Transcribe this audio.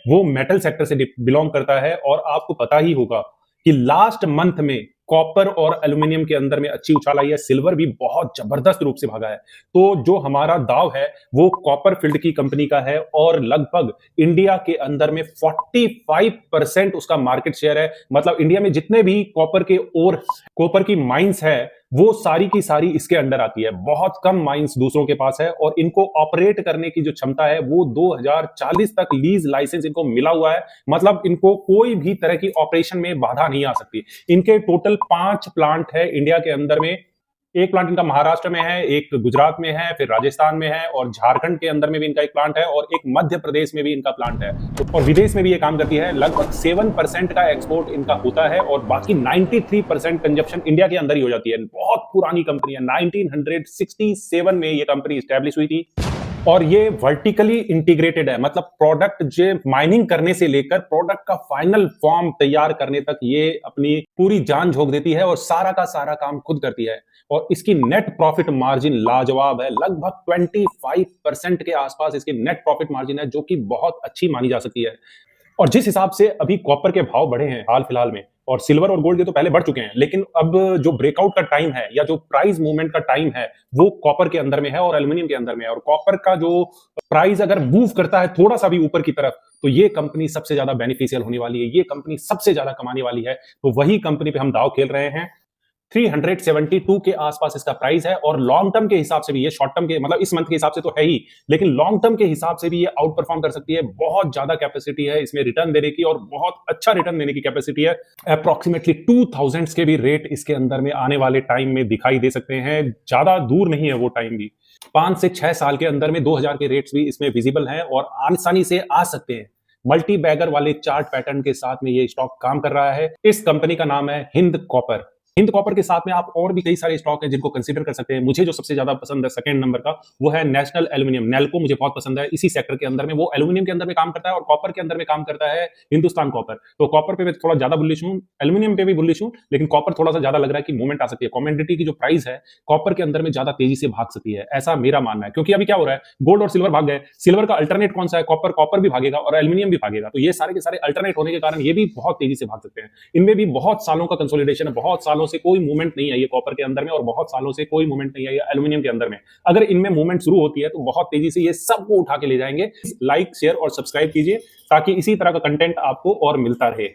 वो metal sector से belong करता है। और आपको पता ही होगा कि लास्ट मंथ में कॉपर और एल्यूमिनियम के अंदर में अच्छी उछाल आई है, सिल्वर भी बहुत जबरदस्त रूप से भागा है। तो जो हमारा दाव है वो कॉपर फील्ड की कंपनी का है और लगभग इंडिया के अंदर में 45% उसका मार्केट शेयर है। मतलब इंडिया में जितने भी कॉपर के और कॉपर की माइंस है वो सारी की सारी इसके अंडर आती है। बहुत कम माइंस दूसरों के पास है और इनको ऑपरेट करने की जो क्षमता है वो 2040 तक लीज लाइसेंस इनको मिला हुआ है। मतलब इनको कोई भी तरह की ऑपरेशन में बाधा नहीं आ सकती। इनके टोटल 5 प्लांट है इंडिया के अंदर में। एक प्लांट इनका महाराष्ट्र में है, एक गुजरात में है, फिर राजस्थान में है और झारखंड के अंदर में भी इनका एक प्लांट है और एक मध्य प्रदेश में भी इनका प्लांट है। तो और विदेश में भी ये काम करती है। लगभग 7% का एक्सपोर्ट इनका होता है और बाकी 93% कंजप्शन इंडिया के अंदर ही हो जाती है। बहुत पुरानी कंपनी है, 1967 में ये कंपनी स्टैब्लिश हुई थी और ये वर्टिकली इंटीग्रेटेड है। मतलब प्रोडक्ट जो माइनिंग करने से लेकर प्रोडक्ट का फाइनल फॉर्म तैयार करने तक ये अपनी पूरी जान झोंक देती है और सारा का सारा काम खुद करती है। और इसकी नेट प्रॉफिट मार्जिन लाजवाब है, लगभग 25% के आसपास इसकी नेट प्रॉफिट मार्जिन है, जो कि बहुत अच्छी मानी जा सकती है। और जिस हिसाब से अभी कॉपर के भाव बढ़े हैं हाल फिलहाल में, और सिल्वर और गोल्ड के तो पहले बढ़ चुके हैं, लेकिन अब जो ब्रेकआउट का टाइम है या जो प्राइस मूवमेंट का टाइम है वो कॉपर के अंदर में है और एल्यूमिनियम के अंदर में है। और कॉपर का जो प्राइस अगर मूव करता है थोड़ा सा भी ऊपर की तरफ तो ये कंपनी सबसे ज्यादा बेनिफिशियल होने वाली है, ये कंपनी सबसे ज्यादा कमाने वाली है। तो वही कंपनी पे हम दाव खेल रहे हैं। 372 के आसपास इसका प्राइस है और लॉन्ग टर्म के हिसाब से भी, ये शॉर्ट टर्म के मतलब इस मंथ के हिसाब से तो है ही, लेकिन लॉन्ग टर्म के हिसाब से भी ये आउट परफॉर्म कर सकती है। बहुत ज्यादा कैपेसिटी है इसमें रिटर्न देने की और बहुत अच्छा रिटर्न देने की कैपेसिटी है। अप्रोक्सीमेटली 2000 के भी रेट इसके अंदर में आने वाले टाइम में दिखाई दे सकते हैं। ज्यादा दूर नहीं है वो टाइम भी, 5 से 6 साल के अंदर में 2000 के रेट्स भी इसमें विजिबल हैं और आसानी से आ सकते हैं। मल्टी बैगर वाले चार्ट पैटर्न के साथ में ये स्टॉक काम कर रहा है। इस कंपनी का नाम है हिंद कॉपर। हिंद कॉपर के साथ में आप और भी कई सारे स्टॉक हैं जिनको कंसीडर कर सकते हैं। मुझे जो सबसे ज्यादा पसंद है सेकंड नंबर का वो है नेशनल एल्यूमिनियम, नेल्को मुझे बहुत पसंद है। इसी सेक्टर के अंदर में वो एल्यूमिनियम के अंदर में काम करता है और कॉपर के अंदर में काम करता है हिंदुस्तान कॉपर। तो कॉपर पे मैं थोड़ा ज्यादा बुलिश हूं, एल्यूमिनियम पे भी बुलिश हूं, लेकिन कॉपर थोड़ा सा ज्यादा लग रहा है कि मूवमेंट आ सकती है। कमोडिटी की जो प्राइस है कॉपर के अंदर में ज्यादा तेजी से भाग सकती है, ऐसा मेरा मानना है। क्योंकि अभी क्या हो रहा है, गोल्ड और सिल्वर भाग गए, सिल्वर का अल्टरनेट कौन सा है, कॉपर। कॉपर भी भागेगा और एल्यूमिनियम भी भागेगा। तो ये सारे के सारे अल्टरनेट होने के कारण ये भी बहुत तेजी से भाग सकते हैं। इनमें भी बहुत सालों का कंसोलिडेशन है, बहुत सालों से कोई मूवमेंट नहीं आई है कॉपर के अंदर में और बहुत सालों से कोई मूवमेंट नहीं आई है एल्यूमिनियम के अंदर में। अगर इनमें मूवमेंट शुरू होती है तो बहुत तेजी से ये सबको उठा के ले जाएंगे। लाइक, शेयर और सब्सक्राइब कीजिए ताकि इसी तरह का कंटेंट आपको और मिलता रहे।